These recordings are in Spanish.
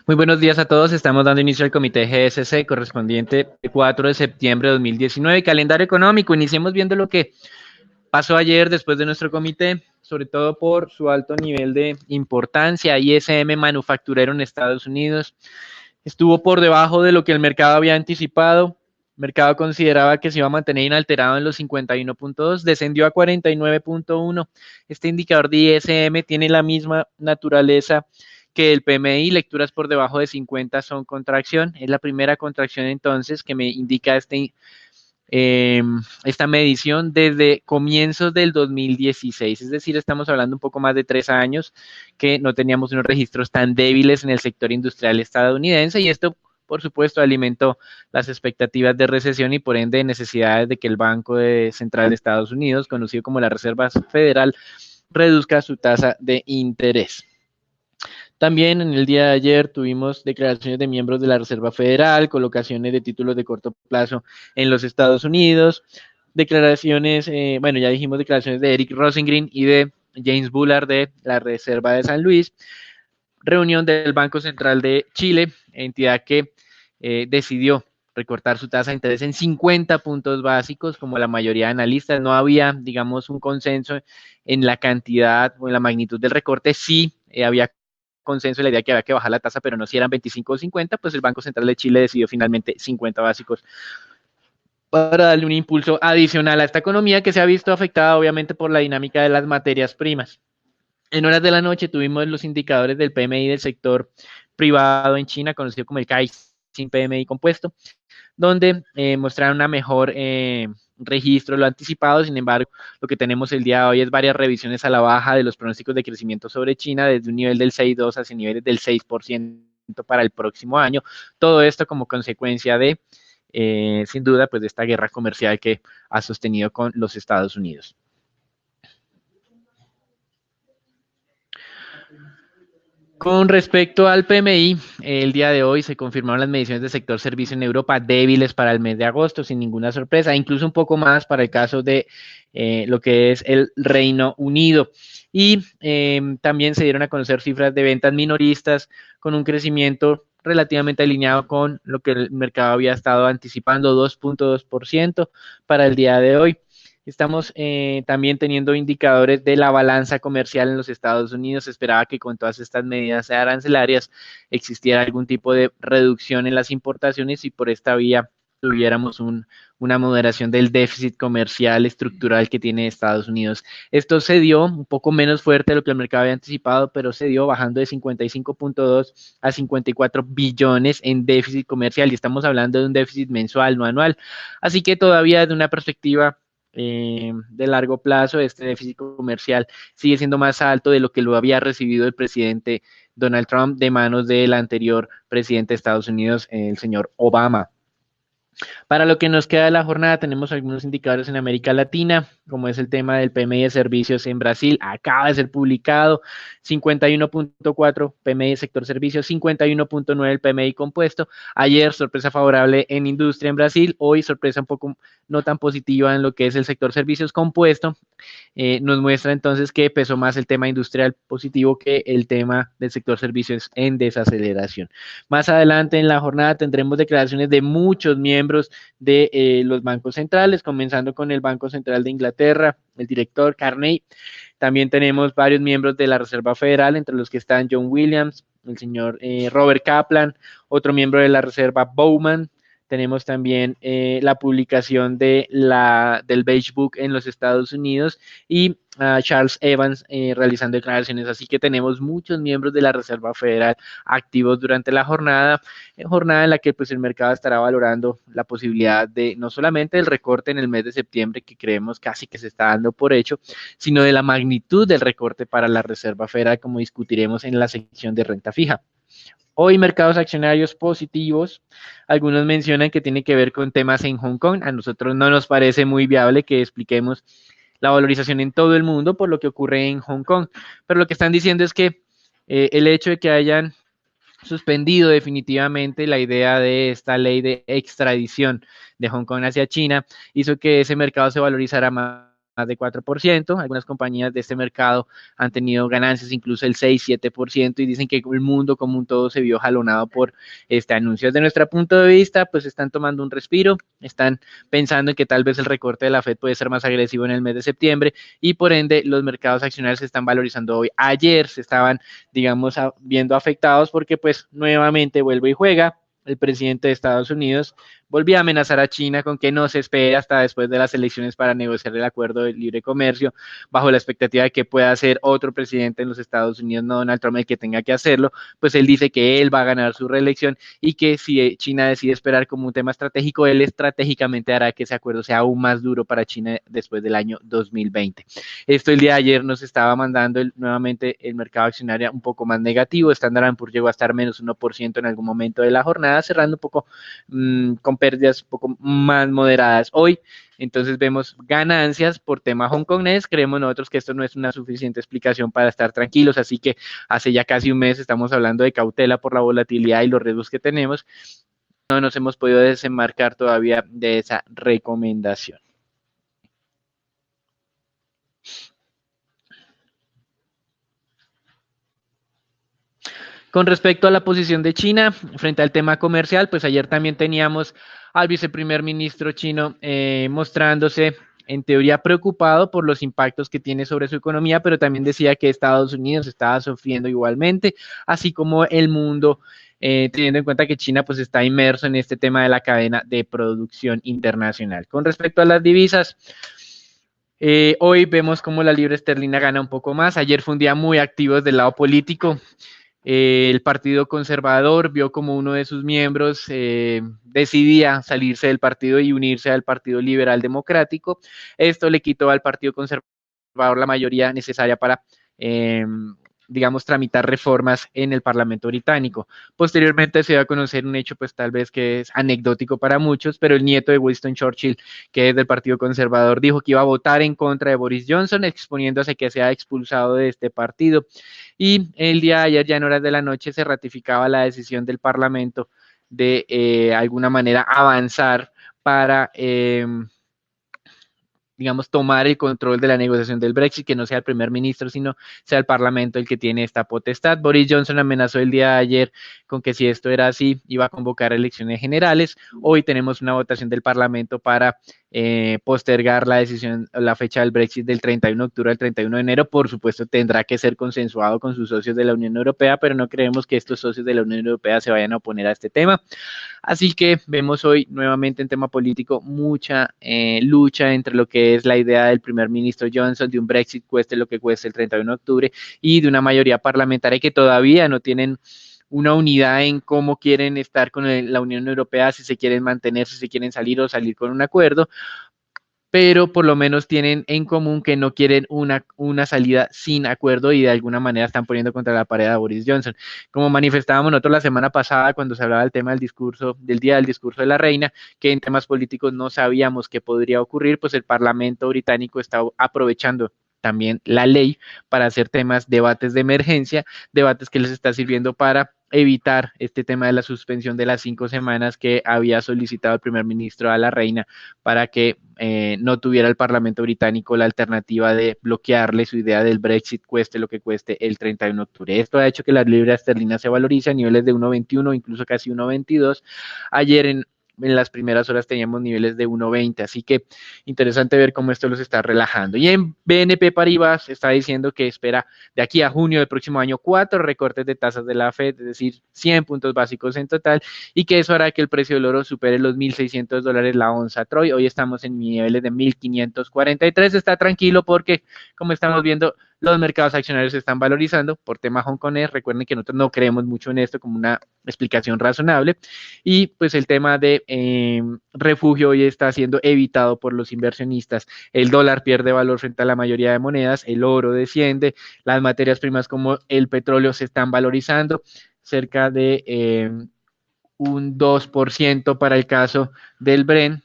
Muy buenos días a todos. Estamos dando inicio al comité GSC correspondiente 4 de septiembre de 2019. Calendario económico. Iniciemos viendo lo que pasó ayer después de nuestro comité, sobre todo por su alto nivel de importancia. ISM manufacturero en Estados Unidos estuvo por debajo de lo que el mercado había anticipado. El mercado consideraba que se iba a mantener inalterado en los 51.2, descendió a 49.1. Este indicador de ISM tiene la misma naturaleza que el PMI, lecturas por debajo de 50 son contracción. Es la primera contracción entonces que me indica esta medición desde comienzos del 2016, es decir, estamos hablando un poco más de 3 años que no teníamos unos registros tan débiles en el sector industrial estadounidense y esto, por supuesto, alimentó las expectativas de recesión y por ende necesidades de que el Banco Central de Estados Unidos, conocido como la Reserva Federal, reduzca su tasa de interés. También en el día de ayer tuvimos declaraciones de miembros de la Reserva Federal, colocaciones de títulos de corto plazo en los Estados Unidos, declaraciones, ya dijimos declaraciones de Eric Rosengren y de James Bullard de la Reserva de San Luis, reunión del Banco Central de Chile, entidad que decidió recortar su tasa de interés en 50 puntos básicos, como la mayoría de analistas. No había, digamos, un consenso en la cantidad o en la magnitud del recorte. Sí, había consenso en la idea que había que bajar la tasa, pero no si eran 25 o 50, pues el Banco Central de Chile decidió finalmente 50 básicos para darle un impulso adicional a esta economía que se ha visto afectada obviamente por la dinámica de las materias primas. En horas de la noche tuvimos los indicadores del PMI del sector privado en China, conocido como el Caixin PMI compuesto, donde mostraron una mejor registro de lo anticipado. Sin embargo, lo que tenemos el día de hoy es varias revisiones a la baja de los pronósticos de crecimiento sobre China, desde un nivel del 6,2 hacia niveles del 6% para el próximo año. Todo esto como consecuencia de, sin duda, pues de esta guerra comercial que ha sostenido con los Estados Unidos. Con respecto al PMI, el día de hoy se confirmaron las mediciones del sector servicio en Europa débiles para el mes de agosto, sin ninguna sorpresa, incluso un poco más para el caso de lo que es el Reino Unido. Y también se dieron a conocer cifras de ventas minoristas con un crecimiento relativamente alineado con lo que el mercado había estado anticipando, 2.2% para el día de hoy. Estamos también teniendo indicadores de la balanza comercial en los Estados Unidos. Se esperaba que con todas estas medidas arancelarias existiera algún tipo de reducción en las importaciones y por esta vía tuviéramos una moderación del déficit comercial estructural que tiene Estados Unidos. Esto se dio un poco menos fuerte de lo que el mercado había anticipado, pero se dio bajando de 55.2 a 54 billones en déficit comercial y estamos hablando de un déficit mensual, no anual. Así que todavía desde una perspectiva de largo plazo, este déficit comercial sigue siendo más alto de lo que lo había recibido el presidente Donald Trump de manos del anterior presidente de Estados Unidos, el señor Obama. Para lo que nos queda de la jornada tenemos algunos indicadores en América Latina, como es el tema del PMI de servicios en Brasil, acaba de ser publicado, 51.4 PMI de sector servicios, 51.9 el PMI compuesto. Ayer sorpresa favorable en industria en Brasil, hoy sorpresa un poco no tan positiva en lo que es el sector servicios compuesto. Nos muestra entonces que pesó más el tema industrial positivo que el tema del sector servicios en desaceleración. Más adelante en la jornada tendremos declaraciones de muchos miembros de los bancos centrales, comenzando con el Banco Central de Inglaterra, el director Carney. También tenemos varios miembros de la Reserva Federal, entre los que están John Williams, el señor Robert Kaplan, otro miembro de la Reserva Bowman. Tenemos también la publicación del Beige Book en los Estados Unidos y Charles Evans realizando declaraciones. Así que tenemos muchos miembros de la Reserva Federal activos durante la jornada en la que pues, el mercado estará valorando la posibilidad de no solamente el recorte en el mes de septiembre, que creemos casi que se está dando por hecho, sino de la magnitud del recorte para la Reserva Federal, como discutiremos en la sección de renta fija. Hoy mercados accionarios positivos, algunos mencionan que tiene que ver con temas en Hong Kong, a nosotros no nos parece muy viable que expliquemos la valorización en todo el mundo por lo que ocurre en Hong Kong. Pero lo que están diciendo es que el hecho de que hayan suspendido definitivamente la idea de esta ley de extradición de Hong Kong hacia China, hizo que ese mercado se valorizara más de 4%. Algunas compañías de este mercado han tenido ganancias incluso el 6-7% y dicen que el mundo como un todo se vio jalonado por este anuncio. Desde nuestro punto de vista, pues están tomando un respiro, están pensando en que tal vez el recorte de la Fed puede ser más agresivo en el mes de septiembre y por ende los mercados accionarios se están valorizando hoy. Ayer se estaban, digamos, viendo afectados porque pues nuevamente vuelve y juega. El presidente de Estados Unidos volvió a amenazar a China con que no se espere hasta después de las elecciones para negociar el acuerdo de libre comercio, bajo la expectativa de que pueda ser otro presidente en los Estados Unidos, no Donald Trump, el que tenga que hacerlo. Pues él dice que él va a ganar su reelección y que si China decide esperar como un tema estratégico, él estratégicamente hará que ese acuerdo sea aún más duro para China después del año 2020. Esto el día de ayer nos estaba mandando nuevamente el mercado accionario un poco más negativo. Standard & Poor's llegó a estar menos 1% en algún momento de la jornada, cerrando un poco con pérdidas un poco más moderadas hoy. Entonces vemos ganancias por tema hongkonés. Creemos nosotros que esto no es una suficiente explicación para estar tranquilos, así que hace ya casi un mes estamos hablando de cautela por la volatilidad y los riesgos que tenemos. No nos hemos podido desenmarcar todavía de esa recomendación. Con respecto a la posición de China frente al tema comercial, pues ayer también teníamos al viceprimer ministro chino mostrándose en teoría preocupado por los impactos que tiene sobre su economía, pero también decía que Estados Unidos estaba sufriendo igualmente, así como el mundo, teniendo en cuenta que China pues está inmerso en este tema de la cadena de producción internacional. Con respecto a las divisas, hoy vemos como la libra esterlina gana un poco más. Ayer fue un día muy activo desde el lado político. El Partido Conservador vio como uno de sus miembros decidía salirse del partido y unirse al Partido Liberal Democrático. Esto le quitó al Partido Conservador la mayoría necesaria para, digamos, tramitar reformas en el Parlamento británico. Posteriormente se dio a conocer un hecho, pues tal vez que es anecdótico para muchos, pero el nieto de Winston Churchill, que es del Partido Conservador, dijo que iba a votar en contra de Boris Johnson, exponiéndose que sea expulsado de este partido. Y el día de ayer, ya en horas de la noche, se ratificaba la decisión del Parlamento de alguna manera avanzar para digamos, tomar el control de la negociación del Brexit, que no sea el primer ministro, sino sea el Parlamento el que tiene esta potestad. Boris Johnson amenazó el día de ayer con que si esto era así, iba a convocar elecciones generales. Hoy tenemos una votación del Parlamento para postergar la decisión, la fecha del Brexit del 31 de octubre al 31 de enero. Por supuesto, tendrá que ser consensuado con sus socios de la Unión Europea, pero no creemos que estos socios de la Unión Europea se vayan a oponer a este tema. Así que vemos hoy nuevamente en tema político mucha lucha entre lo que es la idea del primer ministro Johnson de un Brexit cueste lo que cueste el 31 de octubre y de una mayoría parlamentaria que todavía no tienen una unidad en cómo quieren estar con la Unión Europea, si se quieren mantener, si se quieren salir o salir con un acuerdo, pero por lo menos tienen en común que no quieren una salida sin acuerdo y de alguna manera están poniendo contra la pared a Boris Johnson. Como manifestábamos nosotros la semana pasada cuando se hablaba del tema del discurso, del día del discurso de la reina, que en temas políticos no sabíamos qué podría ocurrir, pues el Parlamento británico está aprovechando también la ley para hacer temas, debates de emergencia, debates que les está sirviendo para evitar este tema de la suspensión de las 5 semanas que había solicitado el primer ministro a la reina para que no tuviera el Parlamento británico la alternativa de bloquearle su idea del Brexit, cueste lo que cueste el 31 de octubre. Esto ha hecho que la libra esterlina se valorice a niveles de 1.21, incluso casi 1.22. Ayer en las primeras horas teníamos niveles de 1.20, así que interesante ver cómo esto los está relajando. Y en BNP Paribas está diciendo que espera de aquí a junio del próximo año 4 recortes de tasas de la Fed, es decir, 100 puntos básicos en total, y que eso hará que el precio del oro supere los $1.600 la onza Troy. Hoy estamos en niveles de 1.543, está tranquilo porque, como estamos viendo, los mercados accionarios se están valorizando por tema hongkonés. Recuerden que nosotros no creemos mucho en esto como una explicación razonable y pues el tema de refugio hoy está siendo evitado por los inversionistas. El dólar pierde valor frente a la mayoría de monedas, el oro desciende, las materias primas como el petróleo se están valorizando, cerca de un 2% para el caso del Brent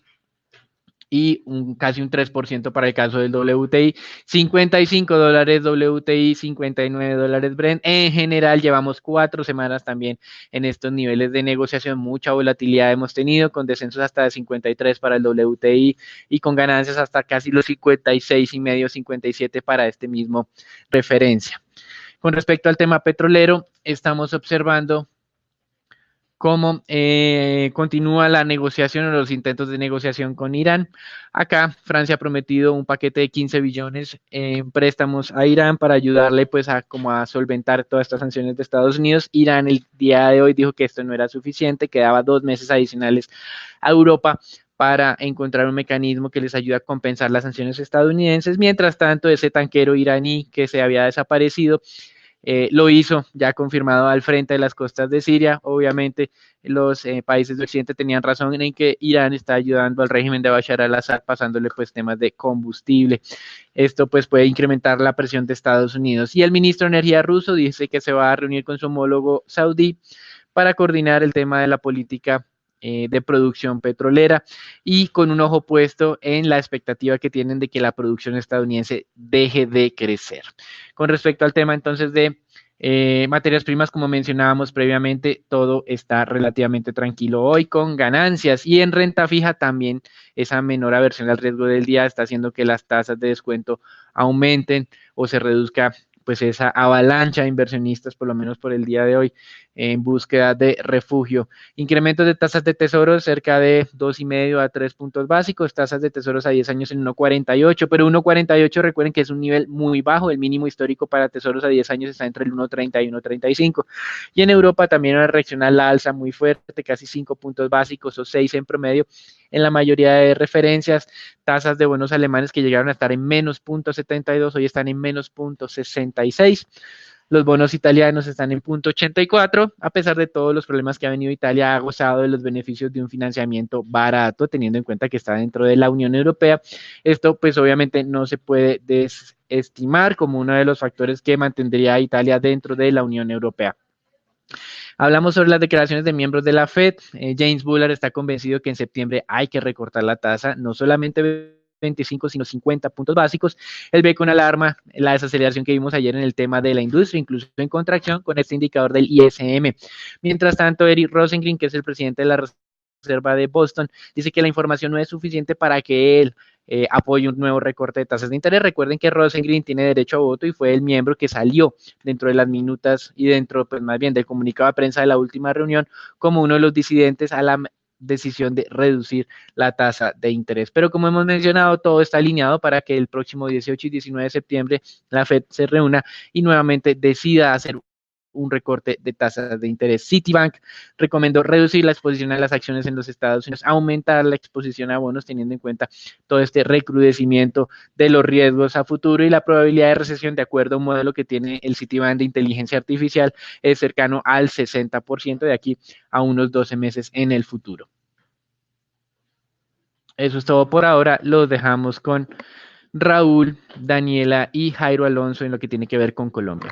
y casi un 3% para el caso del WTI, $55 WTI, $59 Brent. En general, llevamos 4 semanas también en estos niveles de negociación, mucha volatilidad hemos tenido, con descensos hasta de 53 para el WTI y con ganancias hasta casi los 56,5, 57 para este mismo referencia. Con respecto al tema petrolero, estamos observando cómo continúa la negociación o los intentos de negociación con Irán. Acá Francia ha prometido un paquete de 15 billones en préstamos a Irán para ayudarle pues a como a solventar todas estas sanciones de Estados Unidos. Irán el día de hoy dijo que esto no era suficiente, que daba 2 meses adicionales a Europa para encontrar un mecanismo que les ayude a compensar las sanciones estadounidenses. Mientras tanto, ese tanquero iraní que se había desaparecido lo hizo, ya confirmado al frente de las costas de Siria. Obviamente los países de Occidente tenían razón en que Irán está ayudando al régimen de Bashar al-Assad pasándole pues temas de combustible. Esto pues puede incrementar la presión de Estados Unidos. Y el ministro de Energía ruso dice que se va a reunir con su homólogo saudí para coordinar el tema de la política de producción petrolera y con un ojo puesto en la expectativa que tienen de que la producción estadounidense deje de crecer. Con respecto al tema entonces de materias primas, como mencionábamos previamente, todo está relativamente tranquilo hoy con ganancias y en renta fija también esa menor aversión al riesgo del día está haciendo que las tasas de descuento aumenten o se reduzca pues esa avalancha de inversionistas, por lo menos por el día de hoy, en búsqueda de refugio. Incrementos de tasas de tesoros cerca de 2,5 a 3 puntos básicos, tasas de tesoros a 10 años en 1,48, pero 1,48 recuerden que es un nivel muy bajo, el mínimo histórico para tesoros a 10 años está entre el 1,30 y 1,35. Y en Europa también una reacción a la alza muy fuerte, casi 5 puntos básicos o 6 en promedio, en la mayoría de referencias, tasas de bonos alemanes que llegaron a estar en menos 0,72, hoy están en menos 0,66. Los bonos italianos están en 0,84, a pesar de todos los problemas que ha venido Italia, ha gozado de los beneficios de un financiamiento barato, teniendo en cuenta que está dentro de la Unión Europea. Esto pues obviamente no se puede desestimar como uno de los factores que mantendría a Italia dentro de la Unión Europea. Hablamos sobre las declaraciones de miembros de la Fed. James Bullard está convencido que en septiembre hay que recortar la tasa, no solamente 25, sino 50 puntos básicos. Él ve con alarma la desaceleración que vimos ayer en el tema de la industria, incluso en contracción con este indicador del ISM. Mientras tanto, Eric Rosengren, que es el presidente de la Reserva de Boston, dice que la información no es suficiente para que él apoye un nuevo recorte de tasas de interés. Recuerden que Rosengren tiene derecho a voto y fue el miembro que salió dentro de las minutas y dentro, pues más bien, del comunicado de prensa de la última reunión como uno de los disidentes a la decisión de reducir la tasa de interés. Pero como hemos mencionado, todo está alineado para que el próximo 18 y 19 de septiembre la Fed se reúna y nuevamente decida hacer un recorte de tasas de interés. Citibank recomendó reducir la exposición a las acciones en los Estados Unidos, aumentar la exposición a bonos teniendo en cuenta todo este recrudecimiento de los riesgos a futuro y la probabilidad de recesión de acuerdo a un modelo que tiene el Citibank de inteligencia artificial es cercano al 60% de aquí a unos 12 meses en el futuro. Eso es todo por ahora, los dejamos con Raúl, Daniela y Jairo Alonso en lo que tiene que ver con Colombia.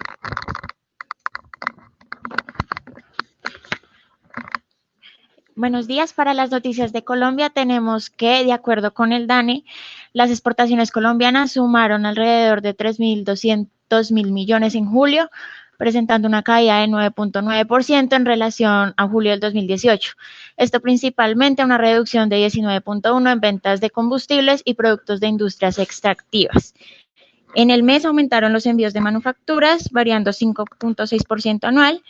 Buenos días. Para las noticias de Colombia tenemos que, de acuerdo con el DANE, las exportaciones colombianas sumaron alrededor de 3.200 millones en julio, presentando una caída de 9.9% en relación a julio del 2018. Esto principalmente una reducción de 19.1% en ventas de combustibles y productos de industrias extractivas. En el mes aumentaron los envíos de manufacturas, variando 5.6% anual.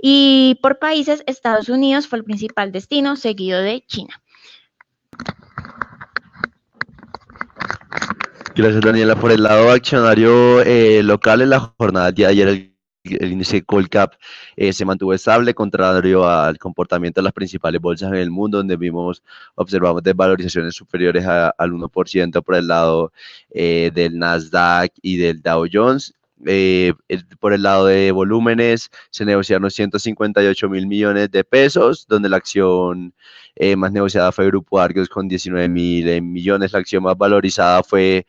Y por países, Estados Unidos fue el principal destino, seguido de China. Gracias, Daniela. Por el lado accionario local, en la jornada de ayer el índice Colcap se mantuvo estable, contrario al comportamiento de las principales bolsas en el mundo, donde observamos desvalorizaciones superiores al 1% por el lado del Nasdaq y del Dow Jones. Por el lado de volúmenes, se negociaron 158 mil millones de pesos, donde la acción más negociada fue Grupo Argos con 19 mil millones. La acción más valorizada fue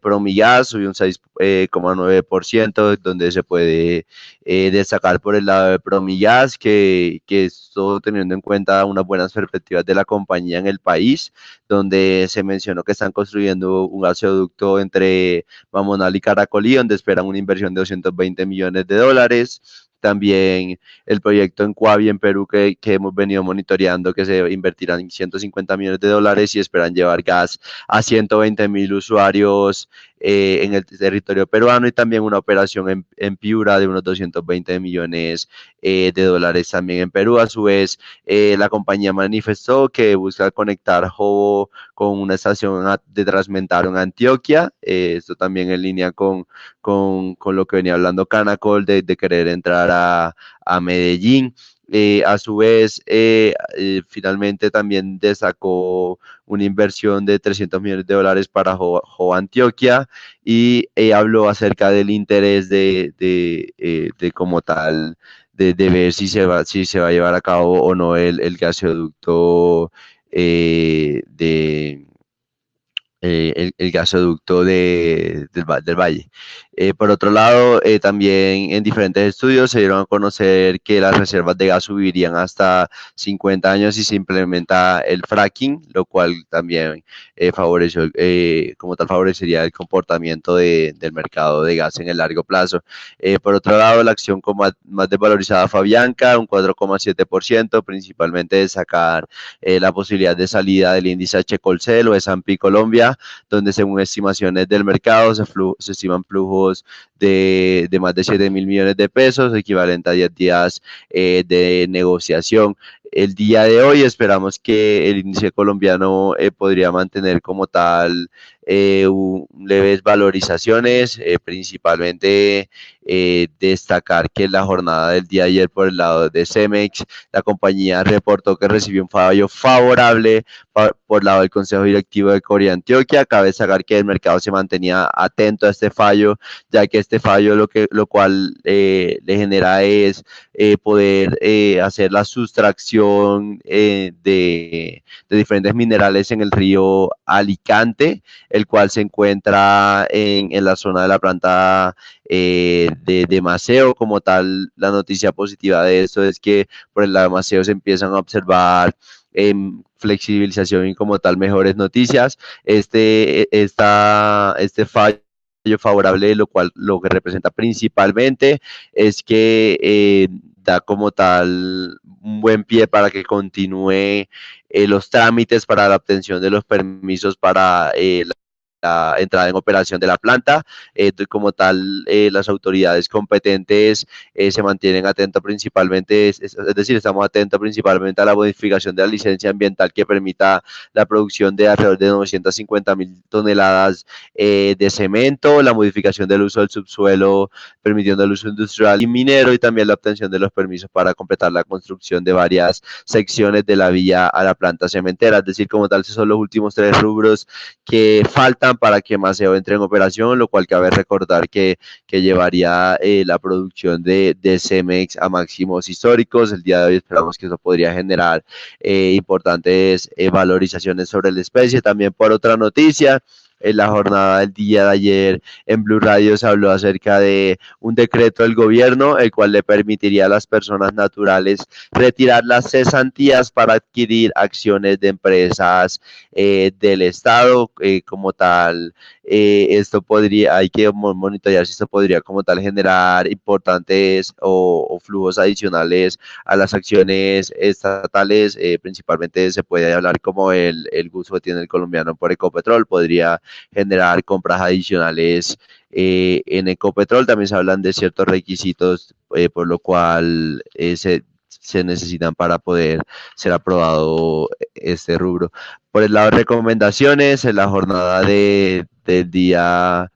Promigas, subió un 6,9%, donde se puede destacar por el lado de Promigas, que estuvo teniendo en cuenta unas buenas perspectivas de la compañía en el país, donde se mencionó que están construyendo un gasoducto entre Mamonal y Caracolí, donde esperan una inversión de 220 millones de dólares. También el proyecto en Coavi, en Perú, que hemos venido monitoreando, que se invertirán 150 millones de dólares y esperan llevar gas a 120 mil usuarios en el territorio peruano, y también una operación en Piura de unos 220 millones de dólares también en Perú. A su vez, la compañía manifestó que busca conectar Jobo con una estación de Transmetro en Antioquia, esto también en línea con lo que venía hablando Canacol de querer entrar a Medellín. A su vez, finalmente también destacó una inversión de 300 millones de dólares para Jobo Antioquia, y habló acerca del interés de como tal, de ver si se va a llevar a cabo o no el gasoducto el gasoducto del Valle. Por otro lado, también en diferentes estudios se dieron a conocer que las reservas de gas subirían hasta 50 años si se implementa el fracking, lo cual también como tal favorecería el comportamiento del mercado de gas en el largo plazo. Por otro lado, la acción más desvalorizada fue Avianca, un 4,7%, principalmente de sacar la posibilidad de salida del índice H-Colcel o S&P Colombia, donde según estimaciones del mercado se estiman flujos de más de 7 mil millones de pesos, equivalente a 10 días de negociación. El día de hoy esperamos que el índice colombiano podría mantener como tal leves valorizaciones, principalmente destacar que en la jornada del día de ayer por el lado de Cemex, la compañía reportó que recibió un fallo favorable por lado del Consejo Directivo de Corea Antioquia. Cabe destacar que el mercado se mantenía atento a este fallo, ya que este fallo lo cual le genera es poder hacer la sustracción de diferentes minerales en el río Alicante, el cual se encuentra en la zona de la planta de Maceo. Como tal, la noticia positiva de esto es que por el lado de Maceo se empiezan a observar flexibilización y como tal mejores noticias. Este fallo favorable, lo que representa principalmente es que da como tal un buen pie para que continúe los trámites para la obtención de los permisos para la entrada en operación de la planta. Como tal, las autoridades competentes se mantienen atentos principalmente, es decir, estamos atentos principalmente a la modificación de la licencia ambiental que permita la producción de alrededor de 950.000 toneladas de cemento, la modificación del uso del subsuelo permitiendo el uso industrial y minero, y también la obtención de los permisos para completar la construcción de varias secciones de la vía a la planta cementera. Es decir, como tal, esos son los últimos 3 rubros que faltan para que Maceo entre en operación, lo cual cabe recordar que llevaría la producción de Cemex a máximos históricos. El día de hoy esperamos que eso podría generar importantes valorizaciones sobre la especie. También por otra noticia, en la jornada del día de ayer en Blue Radio se habló acerca de un decreto del gobierno, el cual le permitiría a las personas naturales retirar las cesantías para adquirir acciones de empresas del Estado. Como tal, hay que monitorear si esto podría como tal generar importantes o flujos adicionales a las acciones estatales. Principalmente se puede hablar como el gusto que tiene el colombiano por Ecopetrol, podría generar compras adicionales en Ecopetrol. También se hablan de ciertos requisitos por lo cual se necesitan para poder ser aprobado este rubro. Por el lado de recomendaciones, en la jornada del día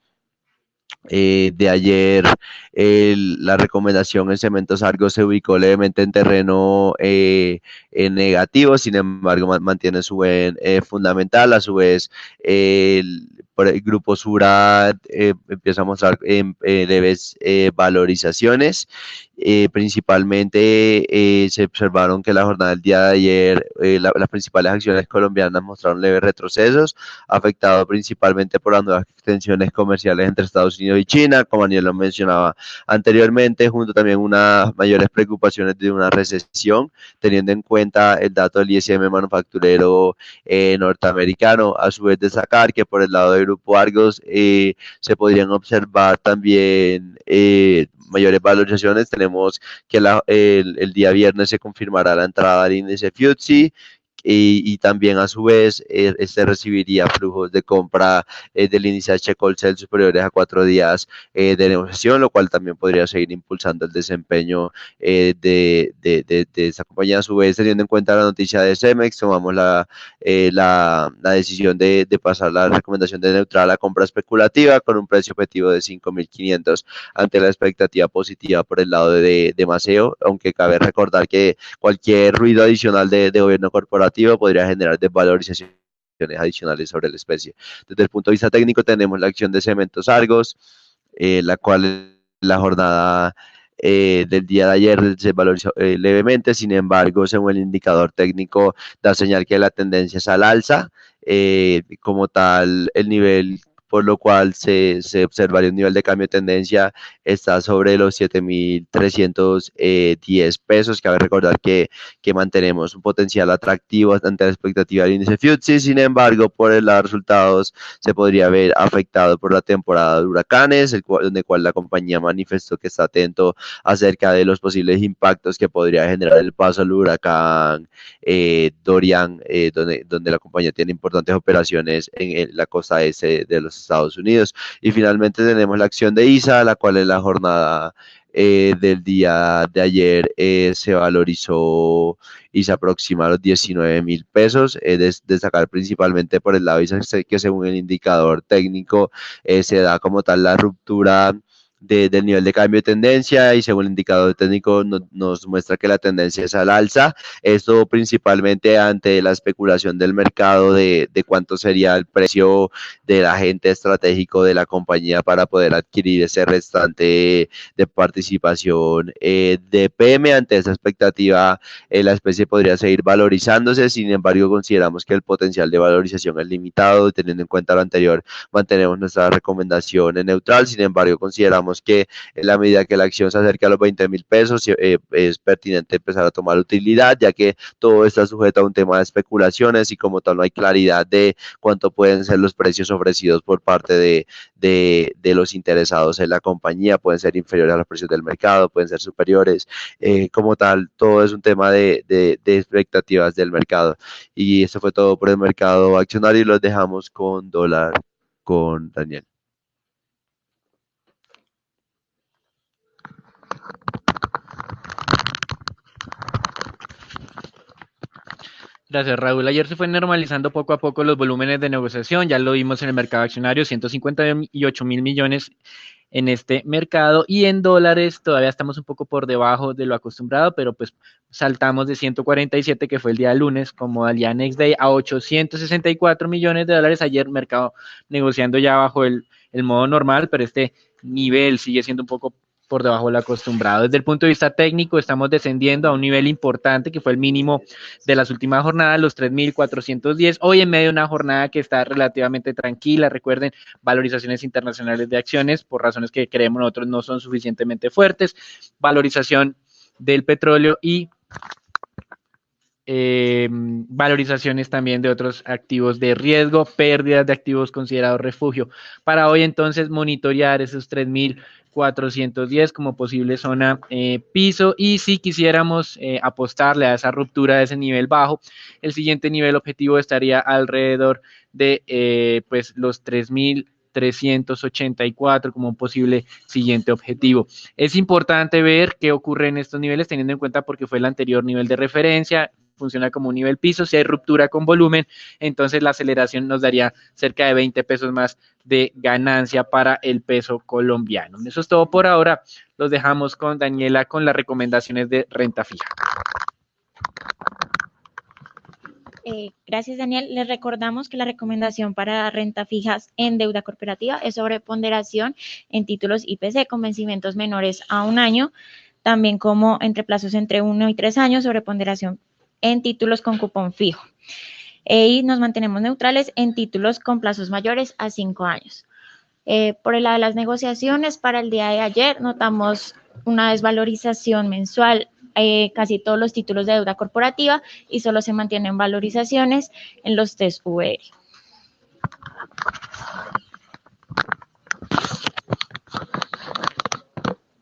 de ayer, la recomendación en Cementos Argos se ubicó levemente en terreno en negativo, sin embargo mantiene su buen fundamental. A su vez, por el Grupo Sura empieza a mostrar leves valorizaciones. Principalmente se observaron que la jornada del día de ayer las principales acciones colombianas mostraron leves retrocesos, afectado principalmente por las nuevas extensiones comerciales entre Estados Unidos y China, como Daniel lo mencionaba anteriormente, junto también unas mayores preocupaciones de una recesión, teniendo en cuenta el dato del ISM manufacturero norteamericano. A su vez, destacar que por el lado del Grupo Argos se podrían observar también mayores valorizaciones. Tenemos que el día viernes se confirmará la entrada al índice FTSE y también a su vez este recibiría flujos de compra del índice H-Colcel superiores a 4 días de negociación, lo cual también podría seguir impulsando el desempeño de esta compañía. A su vez, teniendo en cuenta la noticia de Cemex, tomamos la decisión de pasar la recomendación de neutral a compra especulativa con un precio objetivo de 5.500 ante la expectativa positiva por el lado de Maceo, aunque cabe recordar que cualquier ruido adicional de gobierno corporativo podría generar desvalorizaciones adicionales sobre la especie. Desde el punto de vista técnico tenemos la acción de Cementos Argos, la cual la jornada del día de ayer se valorizó levemente, sin embargo, según el indicador técnico, da señal que la tendencia es al alza, como tal, el nivel por lo cual se observaría un nivel de cambio de tendencia está sobre los 7.310 pesos. Cabe recordar que mantenemos un potencial atractivo ante la expectativa del índice FTSE, sin embargo, por el lado de resultados se podría ver afectado por la temporada de huracanes, donde cual la compañía manifestó que está atento acerca de los posibles impactos que podría generar el paso al huracán Dorian, donde la compañía tiene importantes operaciones en la costa este de los Estados Unidos. Y finalmente tenemos la acción de ISA, la cual en la jornada del día de ayer se valorizó y se aproxima a los 19.000 pesos. Destacar principalmente por el lado de ISA que según el indicador técnico se da como tal la ruptura del nivel de cambio de tendencia y según el indicador técnico nos muestra que la tendencia es al alza. Esto principalmente ante la especulación del mercado de cuánto sería el precio del agente estratégico de la compañía para poder adquirir ese restante de participación de PM. Ante esa expectativa, la especie podría seguir valorizándose, sin embargo consideramos que el potencial de valorización es limitado. Teniendo en cuenta lo anterior, mantenemos nuestra recomendación en neutral, sin embargo consideramos que en la medida que la acción se acerque a los 20.000 pesos es pertinente empezar a tomar utilidad, ya que todo está sujeto a un tema de especulaciones y como tal no hay claridad de cuánto pueden ser los precios ofrecidos por parte de los interesados en la compañía. Pueden ser inferiores a los precios del mercado, pueden ser superiores, como tal todo es un tema de expectativas del mercado. Y esto fue todo por el mercado accionario y los dejamos con dólar con Daniel. Gracias, Raúl. Ayer se fue normalizando poco a poco los volúmenes de negociación, ya lo vimos en el mercado accionario, 158.000 millones en este mercado y en dólares todavía estamos un poco por debajo de lo acostumbrado, pero pues saltamos de 147 que fue el día lunes como al día next day a 864 millones de dólares. Ayer mercado negociando ya bajo el modo normal, pero este nivel sigue siendo un poco por debajo del acostumbrado. Desde el punto de vista técnico, estamos descendiendo a un nivel importante que fue el mínimo de las últimas jornadas, los 3.410, hoy en medio de una jornada que está relativamente tranquila. Recuerden, valorizaciones internacionales de acciones, por razones que creemos nosotros no son suficientemente fuertes, valorización del petróleo y valorizaciones también de otros activos de riesgo, pérdidas de activos considerados refugio. Para hoy entonces monitorear esos 3.410 como posible zona piso, y si quisiéramos apostarle a esa ruptura de ese nivel bajo, el siguiente nivel objetivo estaría alrededor de pues los 3.384 como un posible siguiente objetivo. Es importante ver qué ocurre en estos niveles teniendo en cuenta porque fue el anterior nivel de referencia, funciona como un nivel piso. Si hay ruptura con volumen, entonces la aceleración nos daría cerca de 20 pesos más de ganancia para el peso colombiano. Eso es todo por ahora. Los dejamos con Daniela con las recomendaciones de renta fija. Gracias, Daniel. Les recordamos que la recomendación para renta fija en deuda corporativa es sobre ponderación en títulos IPC con vencimientos menores a 1 año, también como entre plazos entre 1 y 3 años sobre ponderación en títulos con cupón fijo. Y nos mantenemos neutrales en títulos con plazos mayores a 5 años. Por el lado de las negociaciones, para el día de ayer notamos una desvalorización mensual, casi todos los títulos de deuda corporativa, y solo se mantienen valorizaciones en los test VR.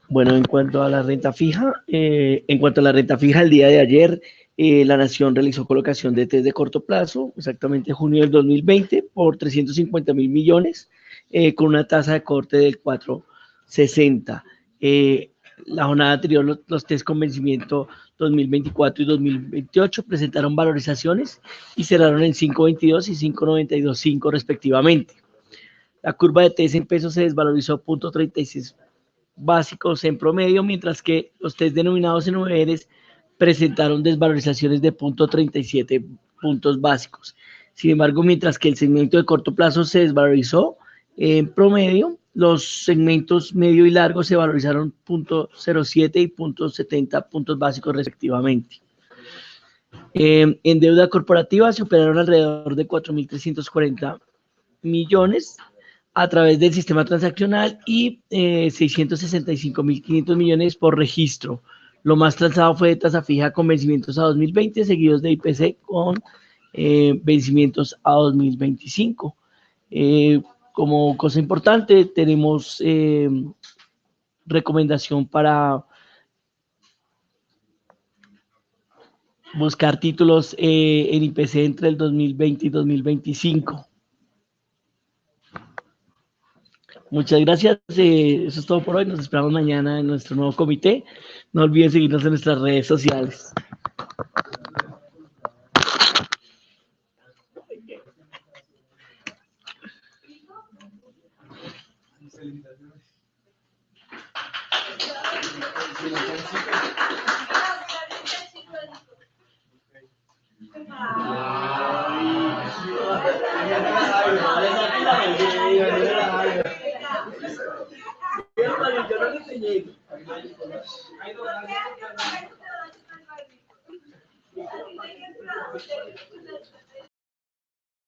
Bueno, en cuanto a la renta fija, el día de ayer, la Nación realizó colocación de test de corto plazo, exactamente junio del 2020, por 350.000 millones, con una tasa de corte del 4,60. La jornada anterior, los test con vencimiento 2024 y 2028 presentaron valorizaciones y cerraron en 5.22 y 5.92.5 respectivamente. La curva de test en pesos se desvalorizó 0,36 básicos en promedio, mientras que los test denominados en UERs presentaron desvalorizaciones de 0,37 puntos básicos. Sin embargo, mientras que el segmento de corto plazo se desvalorizó en promedio, los segmentos medio y largo se valorizaron 0,07 y 0,70 puntos básicos respectivamente. En deuda corporativa se operaron alrededor de 4.340 millones a través del sistema transaccional y 665.500 millones por registro. Lo más transado fue de tasa fija con vencimientos a 2020, seguidos de IPC con vencimientos a 2025. Como cosa importante, tenemos recomendación para buscar títulos en IPC entre el 2020 y 2025. Muchas gracias. Eso es todo por hoy. Nos esperamos mañana en nuestro nuevo comité. No olviden seguirnos en nuestras redes sociales.